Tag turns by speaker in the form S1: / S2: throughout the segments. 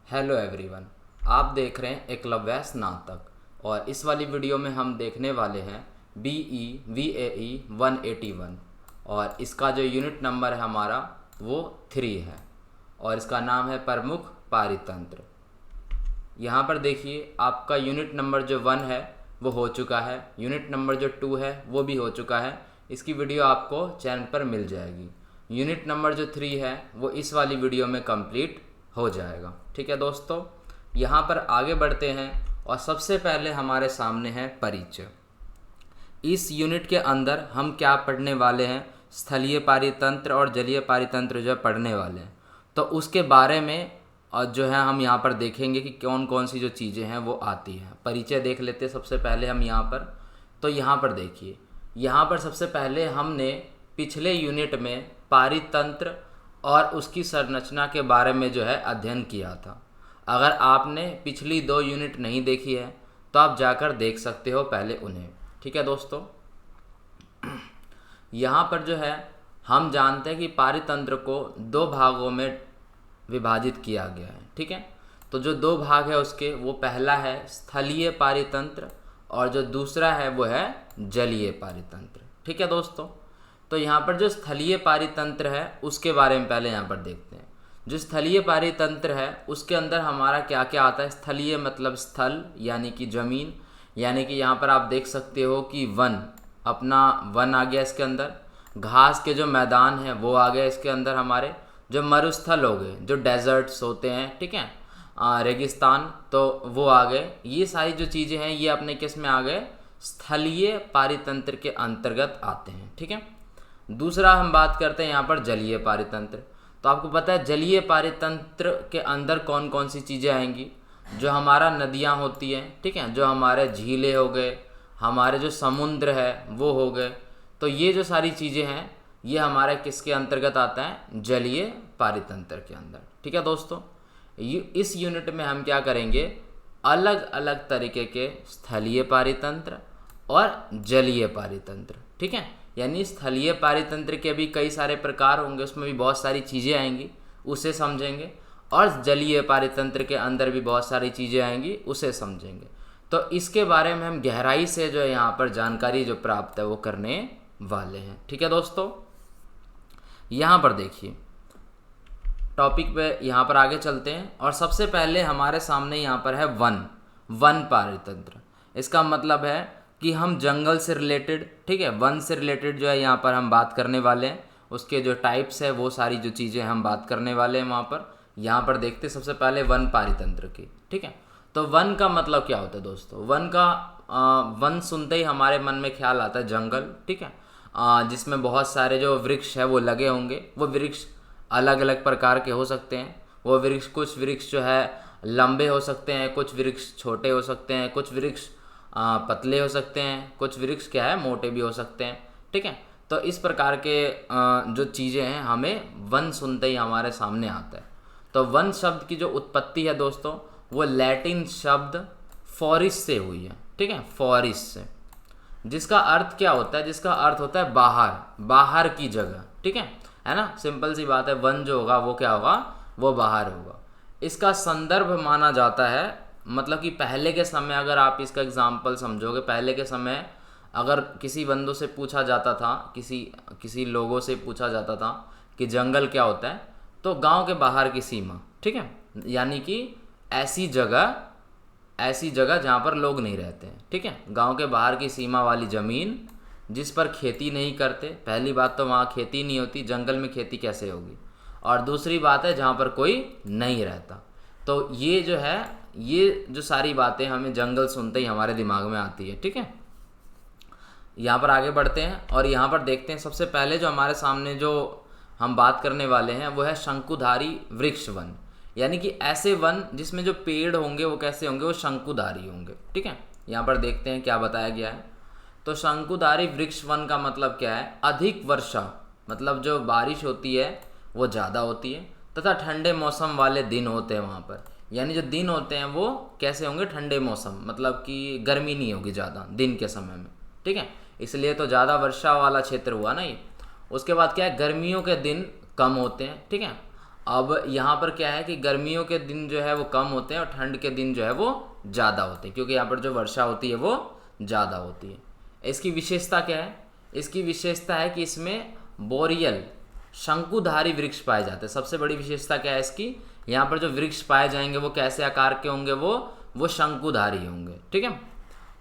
S1: Hello everyone. आप देख रहे हैं एकलव्य स्नातक और इस वाली वीडियो में हम देखने वाले हैं BE-VAE 181 और इसका जो यूनिट नंबर है हमारा वो 3 है और इसका नाम है प्रमुख पारितंत्र। यहाँ पर देखिए आपका यूनिट नंबर जो 1 है वो हो चुका है, यूनिट नंबर जो 2 है वो भी हो चुका है। इसकी वीडियो आपको चैनल पर मिल जाएगी। यूनिट नंबर जो 3 है वो इस वाली वीडियो में कंप्लीट हो जाएगा। ठीक है दोस्तों, यहाँ पर आगे बढ़ते हैं और सबसे पहले हमारे सामने है परिचय। इस यूनिट के अंदर हम क्या पढ़ने वाले हैं, स्थलीय पारितंत्र और जलीय पारितंत्र जो पढ़ने वाले हैं, तो उसके बारे में और जो है हम यहाँ पर देखेंगे कि कौन कौन सी जो चीज़ें हैं वो आती हैं। परिचय देख लेते हैं सबसे पहले हम यहाँ पर। तो यहाँ पर देखिए, यहाँ पर सबसे पहले हमने पिछले यूनिट में पारितंत्र और उसकी संरचना के बारे में जो है अध्ययन किया था। अगर आपने पिछली 2 यूनिट नहीं देखी है तो आप जाकर देख सकते हो पहले उन्हें। ठीक है दोस्तों, यहाँ पर जो है हम जानते हैं कि पारितंत्र को 2 भागों में विभाजित किया गया है। ठीक है, तो जो 2 भाग है उसके, वो पहला है स्थलीय पारितंत्र और जो दूसरा है वो है जलीय पारितंत्र। ठीक है दोस्तों, तो यहाँ पर जो स्थलीय पारितंत्र है उसके बारे में पहले यहाँ पर देखते हैं। जो स्थलीय पारितंत्र है उसके अंदर हमारा क्या क्या आता है। स्थलीय मतलब स्थल यानी कि ज़मीन, यानी कि यहाँ पर आप देख सकते हो कि वन, अपना वन आ गया इसके अंदर। घास के जो मैदान हैं वो आ गए इसके अंदर हमारे। जो मरुस्थल हो गए, जो डेजर्ट्स होते हैं, ठीक है, रेगिस्तान, तो वो आ गए। ये सारी जो चीज़ें हैं ये अपने किस में आ गए, स्थलीय पारितंत्र के अंतर्गत आते हैं। ठीक है, दूसरा हम बात करते हैं यहाँ पर जलीय पारितंत्र। तो आपको पता है जलीय पारितंत्र के अंदर कौन कौन सी चीज़ें आएंगी। जो हमारा नदियाँ होती हैं, ठीक है, जो हमारे झीलें हो गए, हमारे जो समुद्र है वो हो गए, तो ये जो सारी चीज़ें हैं ये हमारे किसके अंतर्गत आता है, जलीय पारितंत्र के अंदर। ठीक है दोस्तों, इस यूनिट में हम क्या करेंगे, अलग अलग तरीके के स्थलीय पारितंत्र और जलीय पारितंत्र। ठीक है, यानी स्थलीय पारितंत्र के भी कई सारे प्रकार होंगे, उसमें भी बहुत सारी चीज़ें आएंगी, उसे समझेंगे, और जलीय पारितंत्र के अंदर भी बहुत सारी चीज़ें आएंगी, उसे समझेंगे। तो इसके बारे में हम गहराई से जो है यहाँ पर जानकारी जो प्राप्त है वो करने वाले हैं। ठीक है दोस्तों, यहाँ पर देखिए टॉपिक पे यहाँ पर आगे चलते हैं और सबसे पहले हमारे सामने यहाँ पर है वन पारितंत्र। इसका मतलब है कि हम जंगल से रिलेटेड, ठीक है, वन से रिलेटेड जो है यहाँ पर हम बात करने वाले हैं। उसके जो टाइप्स है वो सारी जो चीज़ें हम बात करने वाले हैं वहाँ पर। यहाँ पर देखते सबसे पहले वन पारितंत्र की। ठीक है, तो वन का मतलब क्या होता है दोस्तों। वन सुनते ही हमारे मन में ख्याल आता है जंगल, ठीक है, जिसमें बहुत सारे जो वृक्ष है वो लगे होंगे। वो वृक्ष अलग अलग प्रकार के हो सकते हैं। वो वृक्ष, कुछ वृक्ष जो है लंबे हो सकते हैं, कुछ वृक्ष छोटे हो सकते हैं, कुछ वृक्ष पतले हो सकते हैं, कुछ वृक्ष क्या है मोटे भी हो सकते हैं। ठीक है, तो इस प्रकार के जो चीज़ें हैं हमें वन सुनते ही हमारे सामने आता है। तो वन शब्द की जो उत्पत्ति है दोस्तों वो लैटिन शब्द फॉरिस से हुई है। ठीक है, फॉरिस से, जिसका अर्थ क्या होता है, जिसका अर्थ होता है बाहर की जगह। ठीक है ना, सिंपल सी बात है। वन जो होगा वो क्या होगा, वो बाहर होगा। इसका संदर्भ माना जाता है, मतलब कि पहले के समय, अगर आप इसका एग्जाम्पल समझोगे, पहले के समय अगर किसी बंदों से पूछा जाता था, किसी लोगों से पूछा जाता था कि जंगल क्या होता है, तो गांव के बाहर की सीमा, ठीक है, यानी कि ऐसी जगह जहाँ पर लोग नहीं रहते हैं। ठीक है, गांव के बाहर की सीमा वाली ज़मीन जिस पर खेती नहीं करते। पहली बात तो वहाँ खेती नहीं होती, जंगल में खेती कैसे होगी, और दूसरी बात है जहाँ पर कोई नहीं रहता। तो ये जो है, ये जो सारी बातें हमें जंगल सुनते ही हमारे दिमाग में आती है। ठीक है, यहाँ पर आगे बढ़ते हैं और यहाँ पर देखते हैं सबसे पहले जो हमारे सामने जो हम बात करने वाले हैं वो है शंकुधारी वृक्ष वन। यानी कि ऐसे वन जिसमें जो पेड़ होंगे वो कैसे होंगे, वो शंकुधारी होंगे। ठीक है, यहाँ पर देखते हैं क्या बताया गया है। तो शंकुधारी वृक्ष वन का मतलब क्या है, अधिक वर्षा, मतलब जो बारिश होती है वो ज़्यादा होती है, तथा ठंडे मौसम वाले दिन होते हैं वहाँ पर। यानी जो दिन होते हैं वो कैसे होंगे, ठंडे मौसम, मतलब कि गर्मी नहीं होगी ज़्यादा दिन के समय में। ठीक है, इसलिए तो ज़्यादा वर्षा वाला क्षेत्र हुआ ना ये। उसके बाद क्या है, गर्मियों के दिन कम होते हैं। ठीक है, अब यहाँ पर क्या है कि गर्मियों के दिन जो है वो कम होते हैं और ठंड के दिन जो है वो ज़्यादा होते हैं, क्योंकि यहाँ पर जो वर्षा होती है वो ज़्यादा होती है। इसकी विशेषता क्या है? इसकी विशेषता है कि इसमें बोरियल शंकुधारी वृक्ष पाए जाते हैं। सबसे बड़ी विशेषता क्या है इसकी? यहाँ पर जो वृक्ष पाए जाएंगे वो कैसे आकार के होंगे? वो शंकुधारी होंगे, ठीक है।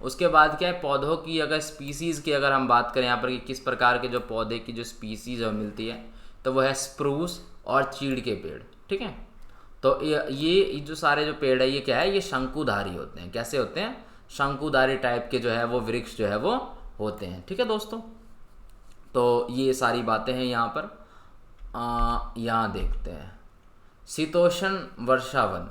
S1: उसके बाद क्या है, पौधों की अगर स्पीसीज़ की अगर हम बात करें यहाँ पर कि किस प्रकार के जो पौधे की जो स्पीसीज़ मिलती है, तो वो है स्प्रूस और चीड़ के पेड़, ठीक है। तो ये जो सारे जो पेड़ है ये क्या है, ये शंकुधारी होते हैं। कैसे होते हैं? शंकुधारी टाइप के जो है वो वृक्ष जो है वो होते हैं, ठीक है दोस्तों। तो ये सारी बातें हैं यहाँ पर। यहाँ देखते हैं शीतोष्ण वर्षावन,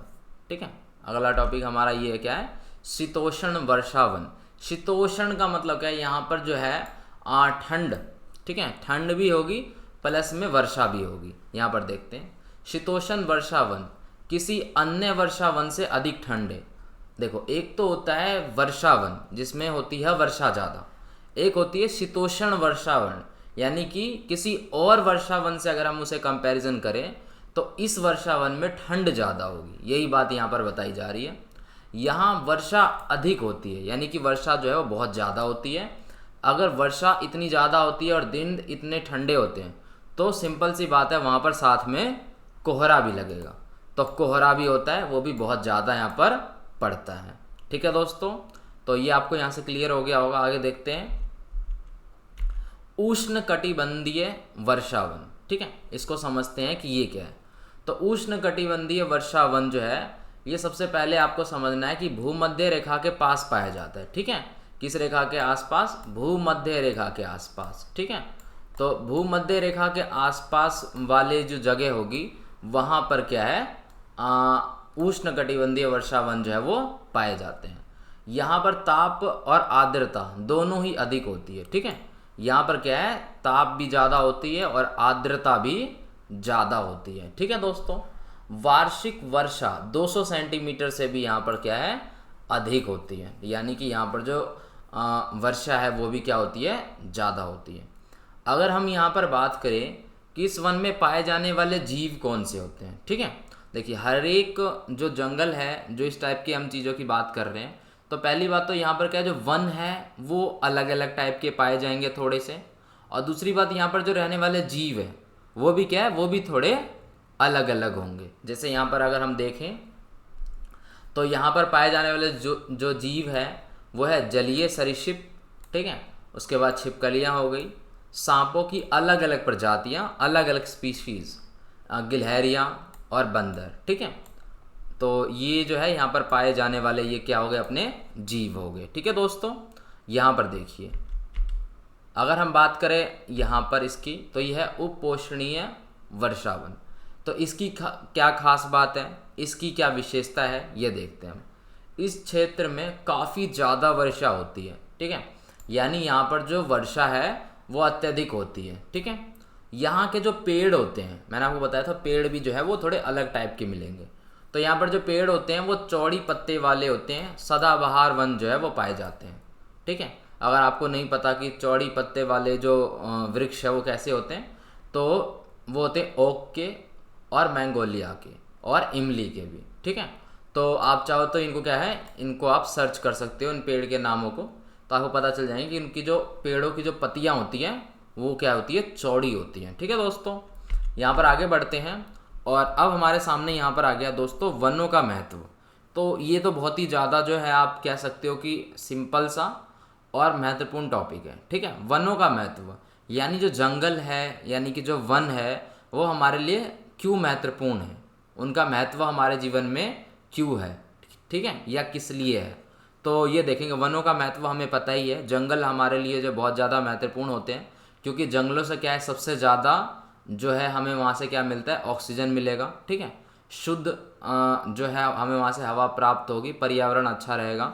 S1: ठीक है। अगला टॉपिक हमारा ये है, क्या है? शीतोष्ण वर्षावन। शीतोष्ण का मतलब क्या है? यहाँ पर जो है ठंड, ठीक है, ठंड भी होगी प्लस में वर्षा भी होगी। यहाँ पर देखते हैं शीतोष्ण वर्षावन किसी अन्य वर्षावन से अधिक ठंड है। देखो, एक तो होता है वर्षावन जिसमें होती है वर्षा ज़्यादा, एक होती है शीतोष्ण वर्षावन यानी कि किसी और वर्षावन से अगर हम उसे कंपैरिजन करें तो इस वर्षावन में ठंड ज़्यादा होगी। यही बात यहाँ पर बताई जा रही है। यहाँ वर्षा अधिक होती है यानी कि वर्षा जो है वो बहुत ज़्यादा होती है। अगर वर्षा इतनी ज़्यादा होती है और दिन इतने ठंडे होते हैं तो सिंपल सी बात है वहाँ पर साथ में कोहरा भी लगेगा। तो कोहरा भी होता है, वो भी बहुत ज़्यादा यहाँ पर पड़ता है, ठीक है दोस्तों। तो ये आपको यहाँ से क्लियर हो गया होगा। आगे देखते हैं उष्ण कटिबंधीय वर्षावन, ठीक है। इसको समझते हैं कि ये क्या है। तो उष्ण कटिबंधीय वर्षावन जो है ये सबसे पहले आपको समझना है कि भूमध्य रेखा के पास पाया जाता है, ठीक है। किस रेखा के आसपास? भूमध्य रेखा के आसपास, ठीक है। तो भूमध्य रेखा के आसपास वाले जो जगह होगी वहाँ पर क्या है, उष्ण कटिबंधीय वर्षावन जो है वो पाए जाते हैं। यहाँ पर ताप और आर्द्रता दोनों ही अधिक होती है, ठीक है। यहाँ पर क्या है, ताप भी ज़्यादा होती है और आर्द्रता भी ज़्यादा होती है, ठीक है दोस्तों। वार्षिक वर्षा 200 सेंटीमीटर से भी यहाँ पर क्या है, अधिक होती है, यानी कि यहाँ पर जो वर्षा है वो भी क्या होती है, ज़्यादा होती है। अगर हम यहाँ पर बात करें कि इस वन में पाए जाने वाले जीव कौन से होते हैं, ठीक है। देखिए, हर एक जो जंगल है, जो इस टाइप की हम चीज़ों की बात कर रहे हैं, तो पहली बात तो यहाँ पर क्या है, जो वन है वो अलग अलग टाइप के पाए जाएंगे थोड़े से। और दूसरी बात, यहाँ पर जो रहने वाले जीव है वो भी क्या है, वो भी थोड़े अलग अलग होंगे। जैसे यहाँ पर अगर हम देखें तो यहाँ पर पाए जाने वाले जो जीव है वो है जलीय सरीसृप, ठीक है। उसके बाद छिपकलियाँ हो गई, सांपों की अलग अलग प्रजातियाँ, अलग अलग स्पीशीज़, गिलहरियाँ और बंदर, ठीक है। तो ये जो है यहाँ पर पाए जाने वाले ये क्या हो गए, अपने जीव हो गए, ठीक है दोस्तों। यहाँ पर देखिए, अगर हम बात करें यहाँ पर इसकी, तो यह है उपोष्णीय वर्षावन। तो इसकी क्या खास बात है, इसकी क्या विशेषता है, ये देखते हैं हम। इस क्षेत्र में काफ़ी ज़्यादा वर्षा होती है, ठीक है, यानी यहाँ पर जो वर्षा है वो अत्यधिक होती है, ठीक है। यहाँ के जो पेड़ होते हैं, मैंने आपको बताया था पेड़ भी जो है वो थोड़े अलग टाइप के मिलेंगे। तो यहाँ पर जो पेड़ होते हैं वो चौड़ी पत्ते वाले होते हैं, सदाबहार वन जो है वो पाए जाते हैं, ठीक है। अगर आपको नहीं पता कि चौड़ी पत्ते वाले जो वृक्ष है वो कैसे होते हैं, तो वो होते हैं ओक के और मैंगोलिया के और इमली के भी, ठीक है। तो आप चाहो तो इनको क्या है, इनको आप सर्च कर सकते हो इन पेड़ के नामों को, तो आपको पता चल जाएंगे कि इनकी जो पेड़ों की जो पत्तियाँ होती हैं वो क्या होती है, चौड़ी होती हैं, ठीक है दोस्तों। यहाँ पर आगे बढ़ते हैं और अब हमारे सामने यहाँ पर आ गया दोस्तों वनों का महत्व। तो ये तो बहुत ही ज़्यादा जो है आप कह सकते हो कि सिंपल सा और महत्वपूर्ण टॉपिक है, ठीक है। वनों का महत्व यानी जो जंगल है, यानी कि जो वन है वो हमारे लिए क्यों महत्वपूर्ण है, उनका महत्व हमारे जीवन में क्यों है, ठीक है, या किस लिए है। तो ये देखेंगे, वनों का महत्व हमें पता ही है। जंगल हमारे लिए जो बहुत ज़्यादा महत्वपूर्ण होते हैं, क्योंकि जंगलों से क्या है, सबसे ज़्यादा जो है हमें वहाँ से क्या मिलता है, ऑक्सीजन मिलेगा, ठीक है। शुद्ध जो है हमें वहाँ से हवा प्राप्त होगी, पर्यावरण अच्छा रहेगा।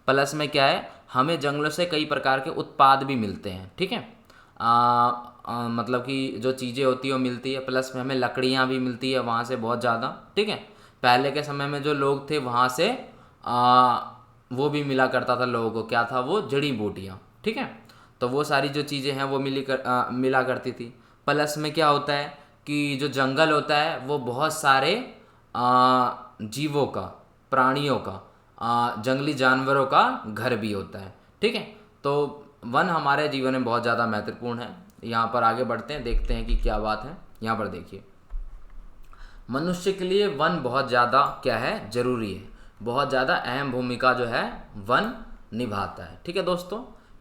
S1: प्लस में क्या है, हमें जंगलों से कई प्रकार के उत्पाद भी मिलते हैं, ठीक है। मतलब कि जो चीज़ें होती है वो मिलती है, प्लस में हमें लकड़ियाँ भी मिलती है वहाँ से बहुत ज़्यादा, ठीक है। पहले के समय में जो लोग थे वहाँ से वो भी मिला करता था लोगों को, क्या था वो, जड़ी बूटियाँ, ठीक है। तो वो सारी जो चीज़ें हैं वो मिला करती थी। प्लस में क्या होता है कि जो जंगल होता है वो बहुत सारे जीवों का, प्राणियों का, जंगली जानवरों का घर भी होता है। ठीक है, तो वन हमारे जीवन में बहुत ज़्यादा महत्वपूर्ण है। यहाँ पर आगे बढ़ते हैं, देखते हैं कि क्या बात है। यहाँ पर देखिए, मनुष्य के लिए वन बहुत ज़्यादा क्या है, जरूरी है। बहुत ज़्यादा अहम भूमिका जो है वन निभाता है। ठीक है दोस्तों,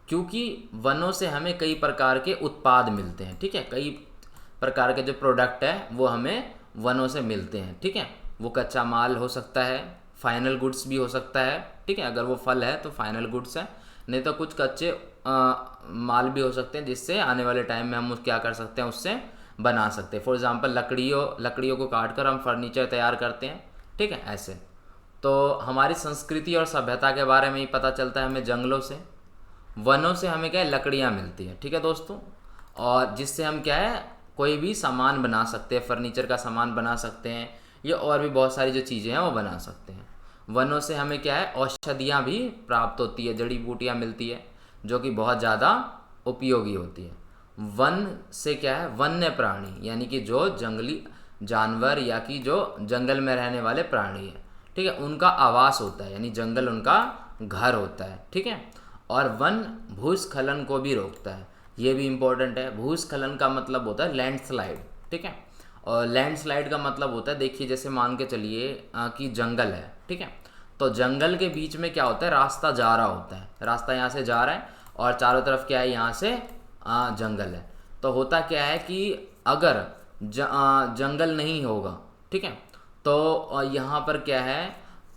S1: क्योंकि वनों से हमें कई प्रकार के उत्पाद मिलते हैं। ठीक है, कई प्रकार के जो प्रोडक्ट है वो हमें वनों से मिलते हैं। ठीक है, वो कच्चा माल हो सकता है, फाइनल गुड्स भी हो सकता है। ठीक है, अगर वो फल है तो फाइनल गुड्स है, नहीं तो कुछ कच्चे माल भी हो सकते हैं जिससे आने वाले टाइम में हम क्या कर सकते हैं, उससे बना सकते हैं। फॉर एग्जांपल लकड़ियों को काट कर हम फर्नीचर तैयार करते हैं। ठीक है, ऐसे तो हमारी संस्कृति और सभ्यता के बारे में ही पता चलता है हमें जंगलों से, वनों से हमें क्या है, लकड़ियाँ मिलती हैं। ठीक है दोस्तों, और जिससे हम क्या है, कोई भी सामान बना सकते हैं, फर्नीचर का सामान बना सकते हैं, या और भी बहुत सारी जो चीज़ें हैं वो बना सकते हैं। वनों से हमें क्या है, औषधियाँ भी प्राप्त होती है, जड़ी बूटियाँ मिलती है जो कि बहुत ज़्यादा उपयोगी होती है। वन से क्या है, वन्य प्राणी यानी कि जो जंगली जानवर या कि जो जंगल में रहने वाले प्राणी है, ठीक है, उनका आवास होता है, यानी जंगल उनका घर होता है। ठीक है, और वन भूस्खलन को भी रोकता है, ये भी इम्पोर्टेंट है। भूस्खलन का मतलब होता है लैंडस्लाइड। ठीक है, और लैंडस्लाइड का मतलब होता है, देखिए जैसे मान के चलिए कि जंगल है। ठीक है, तो जंगल के बीच में क्या होता है, रास्ता जा रहा होता है, रास्ता यहाँ से जा रहा है और चारों तरफ क्या है, यहाँ से जंगल है। तो होता क्या है कि अगर जंगल नहीं होगा, ठीक है, तो यहाँ पर क्या है,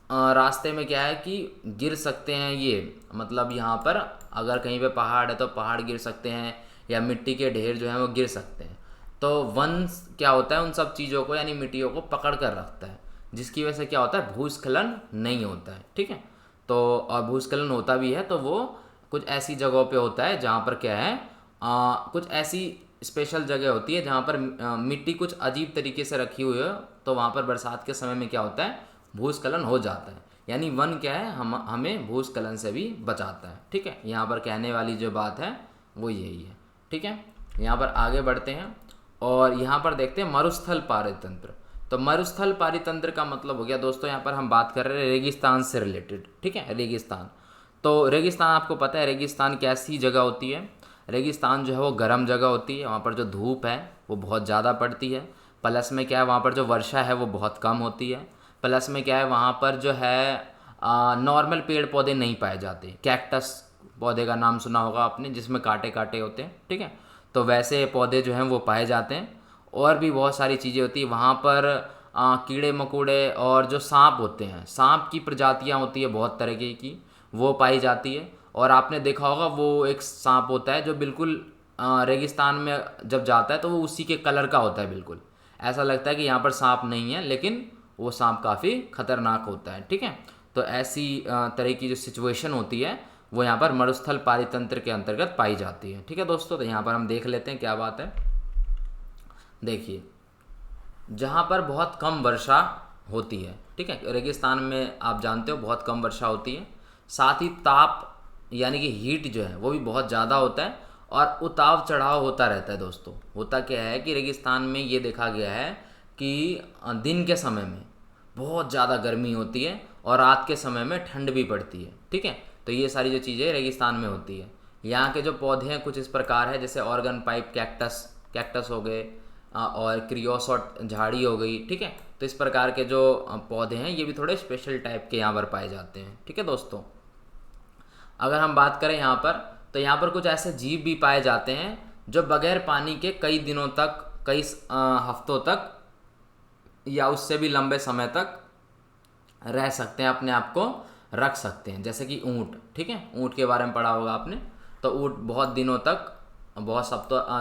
S1: रास्ते में क्या है कि गिर सकते हैं ये, मतलब यहाँ पर अगर कहीं पे पहाड़ है तो पहाड़ गिर सकते हैं, या मिट्टी के ढेर जो हैं वो गिर सकते हैं। तो वन क्या होता है, उन सब चीज़ों को यानी मिट्टियों को पकड़ कर रखता है, जिसकी वजह से क्या होता है, भूस्खलन नहीं होता है। ठीक है, तो और भूस्खलन होता भी है तो वो कुछ ऐसी जगहों पे होता है जहाँ पर क्या है, कुछ ऐसी स्पेशल जगह होती है जहाँ पर मिट्टी कुछ अजीब तरीके से रखी हुई है, तो वहाँ पर बरसात के समय में क्या होता है, भूस्खलन हो जाता है। यानी वन क्या है, हमें भूस्खलन से भी बचाता है। ठीक है, यहाँ पर कहने वाली जो बात है वो यही है। ठीक है, यहाँ पर आगे बढ़ते हैं और यहाँ पर देखते हैं मरुस्थल पारितंत्र। तो मरुस्थल पारितंत्र का मतलब हो गया दोस्तों, यहाँ पर हम बात कर रहे हैं रेगिस्तान से रिलेटेड। ठीक है, रेगिस्तान, तो रेगिस्तान आपको पता है रेगिस्तान कैसी जगह होती है। रेगिस्तान जो है वो गर्म जगह होती है, वहाँ पर जो धूप है वो बहुत ज़्यादा पड़ती है, प्लस में क्या है, वहाँ पर जो वर्षा है वो बहुत कम होती है, प्लस में क्या है, वहाँ पर जो है नॉर्मल पेड़ पौधे नहीं पाए जाते। कैक्टस पौधे का नाम सुना होगा आपने, जिसमें कांटे कांटे होते हैं। ठीक है, तो वैसे पौधे जो हैं वो पाए जाते हैं, और भी बहुत सारी चीज़ें होती हैं वहाँ पर। कीड़े मकोड़े और जो सांप होते हैं, सांप की प्रजातियाँ होती है बहुत तरीके की, वो पाई जाती है। और आपने देखा होगा वो एक सांप होता है जो बिल्कुल रेगिस्तान में जब जाता है तो वो उसी के कलर का होता है, बिल्कुल ऐसा लगता है कि यहाँ पर सांप नहीं है, लेकिन वो सांप काफ़ी खतरनाक होता है। ठीक है, तो ऐसी तरह की जो सिचुएशन होती है वो यहाँ पर मरुस्थल पारितंत्र के अंतर्गत पाई जाती है। ठीक है दोस्तों, तो यहाँ पर हम देख लेते हैं क्या बात है। देखिए, जहाँ पर बहुत कम वर्षा होती है, ठीक है, रेगिस्तान में आप जानते हो बहुत कम वर्षा होती है, साथ ही ताप यानी कि हीट जो है वो भी बहुत ज़्यादा होता है, और उतार चढ़ाव होता रहता है। दोस्तों होता क्या है कि रेगिस्तान में ये देखा गया है कि दिन के समय में बहुत ज़्यादा गर्मी होती है और रात के समय में ठंड भी पड़ती है। ठीक है, तो ये सारी जो चीज़ें रेगिस्तान में होती है। यहाँ के जो पौधे हैं कुछ इस प्रकार है, जैसे ऑर्गन पाइप कैक्टस हो गए, और क्रियोसॉट झाड़ी हो गई। ठीक है, तो इस प्रकार के जो पौधे हैं ये भी थोड़े स्पेशल टाइप के यहाँ पर पाए जाते हैं। ठीक है दोस्तों, अगर हम बात करें यहाँ पर, तो यहाँ पर कुछ ऐसे जीव भी पाए जाते हैं जो बगैर पानी के कई दिनों तक, कई हफ्तों तक या उससे भी लंबे समय तक रह सकते हैं, अपने आप को रख सकते हैं, जैसे कि ऊँट। ठीक है, ऊँट के बारे में पढ़ा होगा आपने, तो ऊँट बहुत दिनों तक, बहुत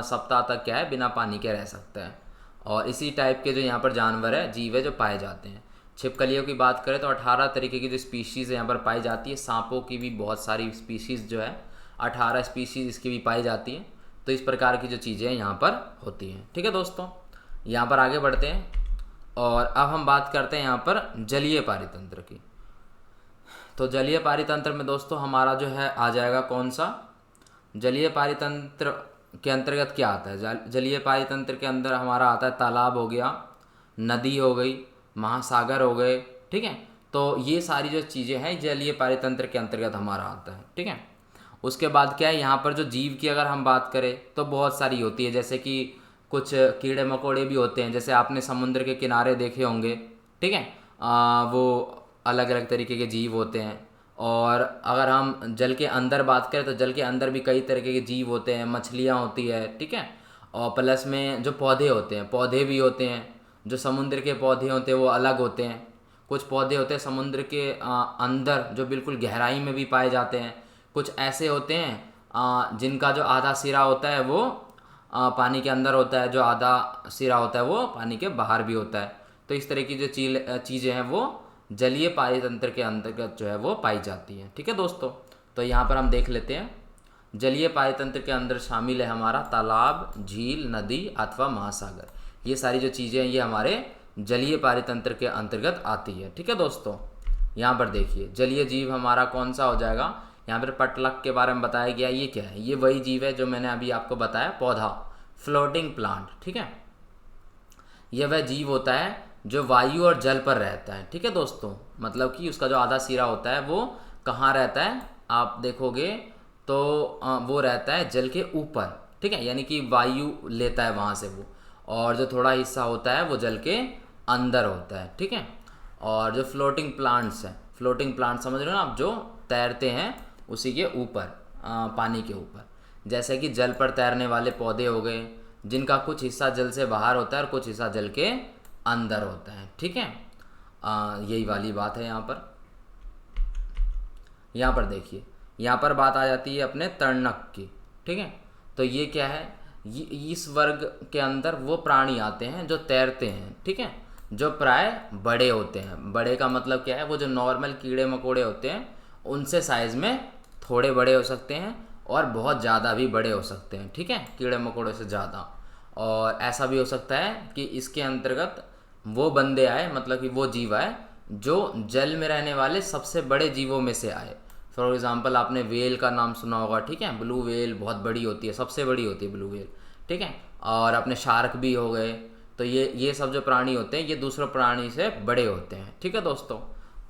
S1: सप्ताह तक क्या है, बिना पानी के रह सकता है। और इसी टाइप के जो यहाँ पर जानवर है, जीव है, जो पाए जाते हैं। छिपकलियों की बात करें तो 18 तरीके की जो स्पीशीज़ यहाँ पर पाई जाती है। सांपों की भी बहुत सारी स्पीशीज़ जो है, 18 स्पीशीज़ इसकी भी पाई जाती हैं। तो इस प्रकार की जो चीज़ें यहाँ पर होती हैं। ठीक है दोस्तों, यहाँ पर आगे बढ़ते हैं और अब हम बात करते हैं यहाँ पर जलीय पारितंत्र की। तो जलीय पारितंत्र में दोस्तों हमारा जो है आ जाएगा कौन सा, जलीय पारितंत्र के अंतर्गत क्या आता है? जलीय पारितंत्र के अंदर हमारा आता है तालाब हो गया, नदी हो गई, महासागर हो गए, ठीक है। तो ये सारी जो चीज़ें हैं जलीय पारितंत्र के अंतर्गत हमारा आता है, ठीक है। उसके बाद क्या है, यहाँ पर जो जीव की अगर हम बात करें तो बहुत सारी होती है, जैसे कि कुछ कीड़े मकोड़े भी होते हैं, जैसे आपने समुद्र के किनारे देखे होंगे, ठीक है। वो अलग अलग तरीके के जीव होते हैं। और अगर हम जल के अंदर बात करें तो जल के अंदर भी कई तरीके के जीव होते हैं, मछलियाँ होती है, ठीक है। और प्लस में जो पौधे होते हैं, पौधे भी होते हैं। जो समुद्र के पौधे होते हैं वो अलग होते हैं। कुछ पौधे होते हैं समुद्र के अंदर जो बिल्कुल गहराई में भी पाए जाते हैं। कुछ ऐसे होते हैं जिनका जो आधा सिरा होता है वो पानी के अंदर होता है, जो आधा सिरा होता है वो पानी के बाहर भी होता है। तो इस तरह की जो चीज़ें हैं वो जलीय पारितंत्र के अंतर्गत जो है वो पाई जाती हैं, ठीक है दोस्तों। तो यहाँ पर हम देख लेते हैं, जलीय पारितंत्र के अंदर शामिल है हमारा तालाब, झील, नदी अथवा महासागर। ये सारी जो चीज़ें हैं ये हमारे जलीय पारितंत्र के अंतर्गत आती है, ठीक है दोस्तों। यहाँ पर देखिए जलीय जीव हमारा कौन सा हो जाएगा, यहाँ पर पटलक के बारे में बताया गया। ये क्या है? ये वही जीव है जो मैंने अभी आपको बताया, पौधा, फ्लोटिंग प्लांट, ठीक है। यह वह जीव होता है जो वायु और जल पर रहता है, ठीक है दोस्तों। मतलब कि उसका जो आधा सिरा होता है वो कहाँ रहता है, आप देखोगे तो वो रहता है जल के ऊपर, ठीक है। यानी कि वायु लेता है वहाँ से वो, और जो थोड़ा हिस्सा होता है वो जल के अंदर होता है, ठीक है। और जो फ्लोटिंग प्लांट्स हैं, फ्लोटिंग प्लांट समझ रहे हो ना आप, जो तैरते हैं उसी के ऊपर, पानी के ऊपर। जैसे कि जल पर तैरने वाले पौधे हो गए, जिनका कुछ हिस्सा जल से बाहर होता है और कुछ हिस्सा जल के अंदर होता है, ठीक है। यही वाली बात है यहाँ पर। यहाँ पर देखिए, यहाँ पर बात आ जाती है अपने तर्णक की, ठीक है। तो ये क्या है, इस वर्ग के अंदर वो प्राणी आते हैं जो तैरते हैं, ठीक है, जो प्राय बड़े होते हैं। बड़े का मतलब क्या है, वो जो नॉर्मल कीड़े मकोड़े होते हैं उनसे साइज़ में थोड़े बड़े हो सकते हैं और बहुत ज़्यादा भी बड़े हो सकते हैं, ठीक है, कीड़े मकोड़े से ज़्यादा। और ऐसा भी हो सकता है कि इसके अंतर्गत वो बंदे आए, मतलब कि वो जीव आए जो जल में रहने वाले सबसे बड़े जीवों में से आए। फॉर एग्जांपल आपने वेल का नाम सुना होगा, ठीक है, ब्लू वेल बहुत बड़ी होती है, सबसे बड़ी होती है ब्लू वेल, ठीक है। और अपने शार्क भी हो गए। तो ये सब जो प्राणी होते हैं ये दूसरे प्राणी से बड़े होते हैं, ठीक है दोस्तों।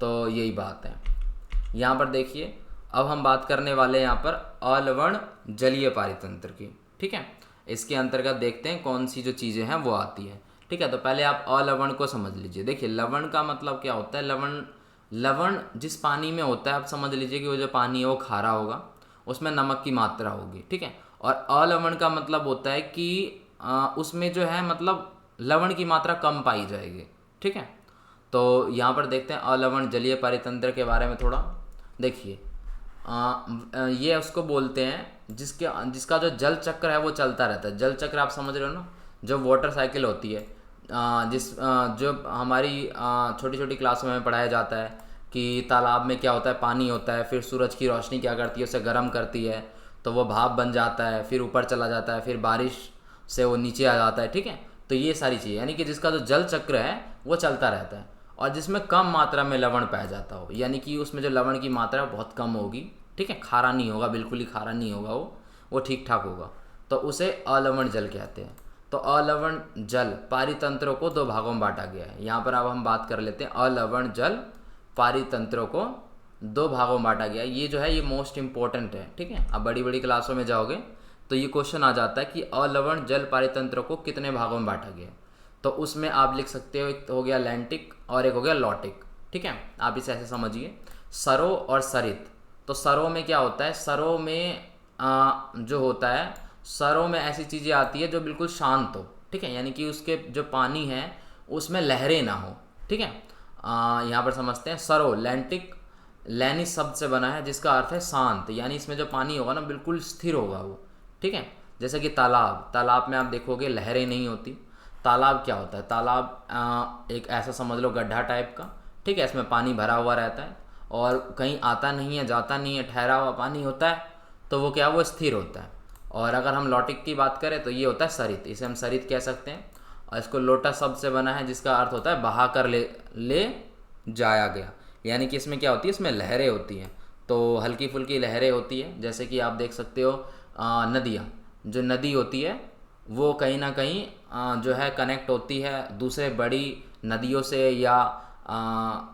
S1: तो यही बात है। यहाँ पर देखिए, अब हम बात करने वाले हैं यहाँ पर अलवण जलीय पारितंत्र की, ठीक है। इसके अंतर्गत देखते हैं कौन सी जो चीज़ें हैं वो आती हैं, ठीक है। तो पहले आप अलवण को समझ लीजिए। देखिए लवण का मतलब क्या होता है, लवण जिस पानी में होता है, आप समझ लीजिए कि वो जो पानी है वो खारा होगा, उसमें नमक की मात्रा होगी, ठीक है। और अलवण का मतलब होता है कि उसमें जो है मतलब लवण की मात्रा कम पाई जाएगी, ठीक है। तो यहाँ पर देखते हैं अलवण जलीय पारितंत्र के बारे में थोड़ा। देखिए ये उसको बोलते हैं जिसका जो जल चक्र है वो चलता रहता है। जल चक्र आप समझ रहे हो ना, जो वाटर साइकिल होती है, जो हमारी छोटी छोटी क्लासों में पढ़ाया जाता है कि तालाब में क्या होता है, पानी होता है, फिर सूरज की रोशनी क्या करती है, उसे गर्म करती है, तो वो भाप बन जाता है, फिर ऊपर चला जाता है, फिर बारिश से वो नीचे आ जाता है, ठीक है। तो ये सारी चीज़ें, यानी कि जिसका जो जल चक्र है वो चलता रहता है, और जिसमें कम मात्रा में लवण पाया जाता हो, यानी कि उसमें जो लवण की मात्रा बहुत कम होगी, ठीक है, खारा नहीं होगा, बिल्कुल ही खारा नहीं होगा, वो ठीक ठाक होगा, तो उसे अलवण जल कहते हैं। तो अलवण जल पारितंत्रों को दो भागों में बांटा गया है। यहाँ पर अब हम बात कर लेते हैं अलवण जल पारितंत्रों को दो भागों में बांटा गया है। ये जो है ये मोस्ट इंपॉर्टेंट है, ठीक है। अब बड़ी बड़ी क्लासों में जाओगे तो ये क्वेश्चन आ जाता है कि अलवण जल पारितंत्रों को कितने भागों में बांटा गया है। तो उसमें आप लिख सकते हो, एक हो गया लैंटिक और एक हो गया लॉटिक, ठीक है। आप इसे ऐसे समझिए, सरो और सरित। तो सरो में क्या होता है, सरो में जो होता है, सरों में ऐसी चीज़ें आती है जो बिल्कुल शांत हो, ठीक है, यानी कि उसके जो पानी है उसमें लहरें ना हो, ठीक है। यहाँ पर समझते हैं सरो, लैंटिक लैनिस शब्द से बना है जिसका अर्थ है शांत, यानी इसमें जो पानी होगा ना बिल्कुल स्थिर होगा वो, ठीक है। जैसे कि तालाब में आप देखोगे लहरें नहीं होती। तालाब क्या होता है, तालाब एक ऐसा समझ लो गड्ढा टाइप का, ठीक है, इसमें पानी भरा हुआ रहता है और कहीं आता नहीं है, जाता नहीं है, ठहरा हुआ पानी होता है, तो वो क्या, वो स्थिर होता है। और अगर हम लॉटिक की बात करें तो ये होता है सरित, इसे हम सरित कह सकते हैं। और इसको लोटा शब्द से बना है जिसका अर्थ होता है बहा कर ले जाया गया, यानी कि इसमें क्या होती है, इसमें लहरें होती हैं, तो हल्की फुल्की लहरें होती है। जैसे कि आप देख सकते हो नदियाँ, जो नदी होती है वो कहीं ना कहीं जो है कनेक्ट होती है दूसरे बड़ी नदियों से या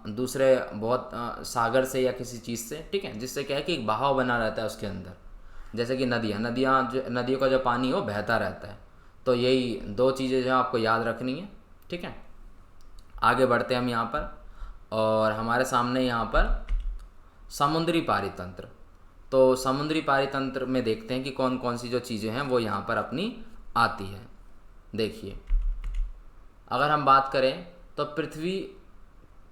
S1: दूसरे बहुत सागर से या किसी चीज़ से, ठीक है, जिससे क्या है कि एक बहाव बना रहता है उसके अंदर। जैसे कि नदियों का जो पानी हो बहता रहता है। तो यही दो चीज़ें जो आपको याद रखनी है, ठीक है। आगे बढ़ते हैं हम यहाँ पर, और हमारे सामने यहाँ पर समुद्री पारितंत्र। तो समुद्री पारितंत्र में देखते हैं कि कौन कौन सी जो चीज़ें हैं वो यहाँ पर अपनी आती है। देखिए, अगर हम बात करें तो पृथ्वी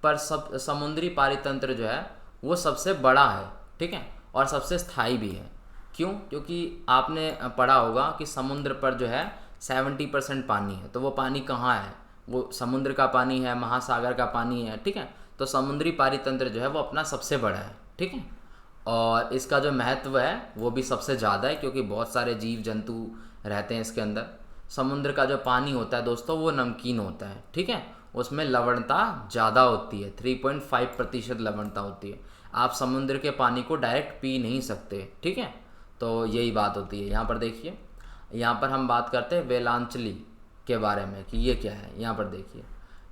S1: पर सब समुद्री पारितंत्र जो है वो सबसे बड़ा है, ठीक है, और सबसे स्थायी भी है। क्यों? क्योंकि आपने पढ़ा होगा कि समुद्र पर जो है 70% पानी है। तो वो पानी कहाँ है? वो समुद्र का पानी है, महासागर का पानी है, ठीक है। तो समुद्री पारितंत्र जो है वो अपना सबसे बड़ा है, ठीक है, और इसका जो महत्व है वो भी सबसे ज़्यादा है, क्योंकि बहुत सारे जीव जंतु रहते हैं इसके अंदर। समुद्र का जो पानी होता है दोस्तों वो नमकीन होता है, ठीक है, उसमें लवणता ज़्यादा होती है, 3.5% लवणता होती है। आप समुद्र के पानी को डायरेक्ट पी नहीं सकते, ठीक है। तो यही बात होती है। यहाँ पर देखिए, यहाँ पर हम बात करते हैं वेलांचली के बारे में कि ये क्या है। यहाँ पर देखिए,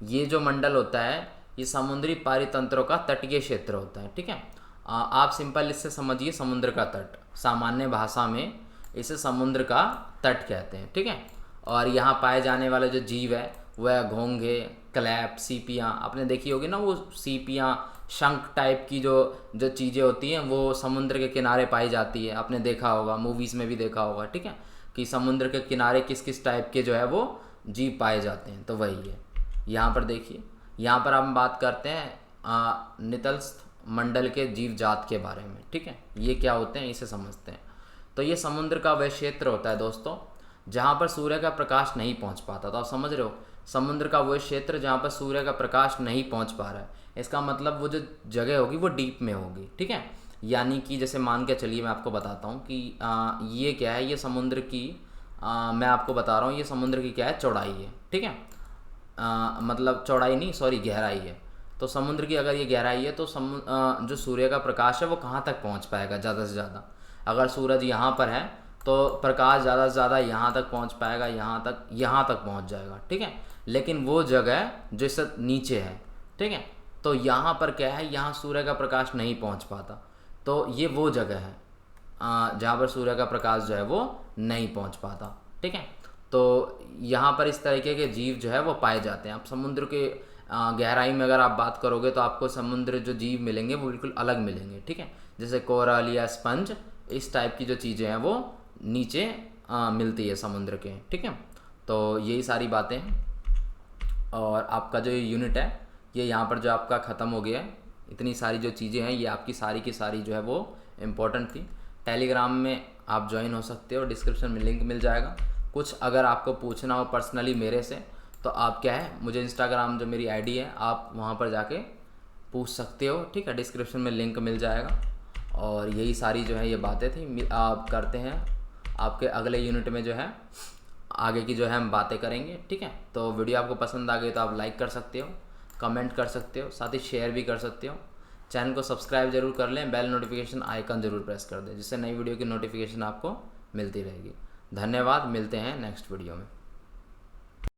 S1: ये जो मंडल होता है ये समुद्री पारितंत्रों का तटीय क्षेत्र होता है, ठीक है। आप सिंपल इससे समझिए समुद्र का तट, सामान्य भाषा में इसे समुद्र का तट कहते हैं, ठीक है। और यहाँ पाए जाने वाले जो जीव है वह घोंघे, क्लैप, सीपियाँ, आपने देखी होगी ना वो सीपियाँ, शंख टाइप की जो जो चीज़ें होती हैं वो समुद्र के किनारे पाई जाती है। आपने देखा होगा, मूवीज़ में भी देखा होगा, ठीक है, कि समुद्र के किनारे किस किस टाइप के जो है वो जीव पाए जाते हैं। तो वही है। यहाँ पर देखिए, यहाँ पर हम बात करते हैं नितलस्थ मंडल के जीव जात के बारे में, ठीक है। ये क्या होते हैं इसे समझते हैं। तो ये समुद्र का वह क्षेत्र होता है दोस्तों जहाँ पर सूर्य का प्रकाश नहीं पहुँच पाता। तो आप समझ रहे हो, समुद्र का वो क्षेत्र जहाँ पर सूर्य का प्रकाश नहीं पहुँच पा रहा है। इसका मतलब वो जो जगह होगी वो डीप में होगी, ठीक है। यानी कि जैसे मान के चलिए, मैं आपको बताता हूँ कि ये क्या है, ये समुद्र की मैं आपको बता रहा हूँ ये समुद्र की क्या है, चौड़ाई है, ठीक है। मतलब चौड़ाई नहीं, सॉरी, गहराई है। तो समुद्र की अगर ये गहराई है तो जो सूर्य का प्रकाश है वो कहाँ तक पहुँच पाएगा ज़्यादा से ज़्यादा। अगर सूरज यहाँ पर है तो प्रकाश ज़्यादा से ज़्यादा यहाँ तक पहुँच पाएगा, यहाँ तक पहुँच जाएगा, ठीक है। लेकिन वो जगह जो इससे नीचे है, ठीक है, तो यहाँ पर क्या है, यहाँ सूर्य का प्रकाश नहीं पहुँच पाता। तो ये वो जगह है जहाँ पर सूर्य का प्रकाश जो है वो नहीं पहुँच पाता, ठीक है। तो यहाँ पर इस तरीके के जीव जो है वो पाए जाते हैं। आप समुद्र के गहराई में अगर आप बात करोगे तो आपको समुद्र जो जीव मिलेंगे वो बिल्कुल अलग मिलेंगे, ठीक है। जैसे कोरल या स्पंज, इस टाइप की जो चीज़ें हैं वो नीचे मिलती है समुद्र के, ठीक है। तो यही सारी बातें हैं। और आपका जो यूनिट है ये यहाँ पर जो आपका ख़त्म हो गया है। इतनी सारी जो चीज़ें हैं ये आपकी सारी की सारी जो है वो इम्पोर्टेंट थी। टेलीग्राम में आप ज्वाइन हो सकते हो, डिस्क्रिप्शन में लिंक मिल जाएगा। कुछ अगर आपको पूछना हो पर्सनली मेरे से तो आप क्या है, मुझे इंस्टाग्राम जो मेरी आईडी है आप वहाँ पर जाके पूछ सकते हो, ठीक है। डिस्क्रिप्शन में लिंक मिल जाएगा। और यही सारी जो है ये बातें थी। आप करते हैं आपके अगले यूनिट में जो है आगे की जो है हम बातें करेंगे, ठीक है। तो वीडियो आपको पसंद आ गई तो आप लाइक कर सकते हो, कमेंट कर सकते हो, साथ ही शेयर भी कर सकते हो। चैनल को सब्सक्राइब जरूर कर लें, बेल नोटिफिकेशन आइकन जरूर प्रेस कर दें, जिससे नई वीडियो की नोटिफिकेशन आपको मिलती रहेगी। धन्यवाद, मिलते हैं नेक्स्ट वीडियो में।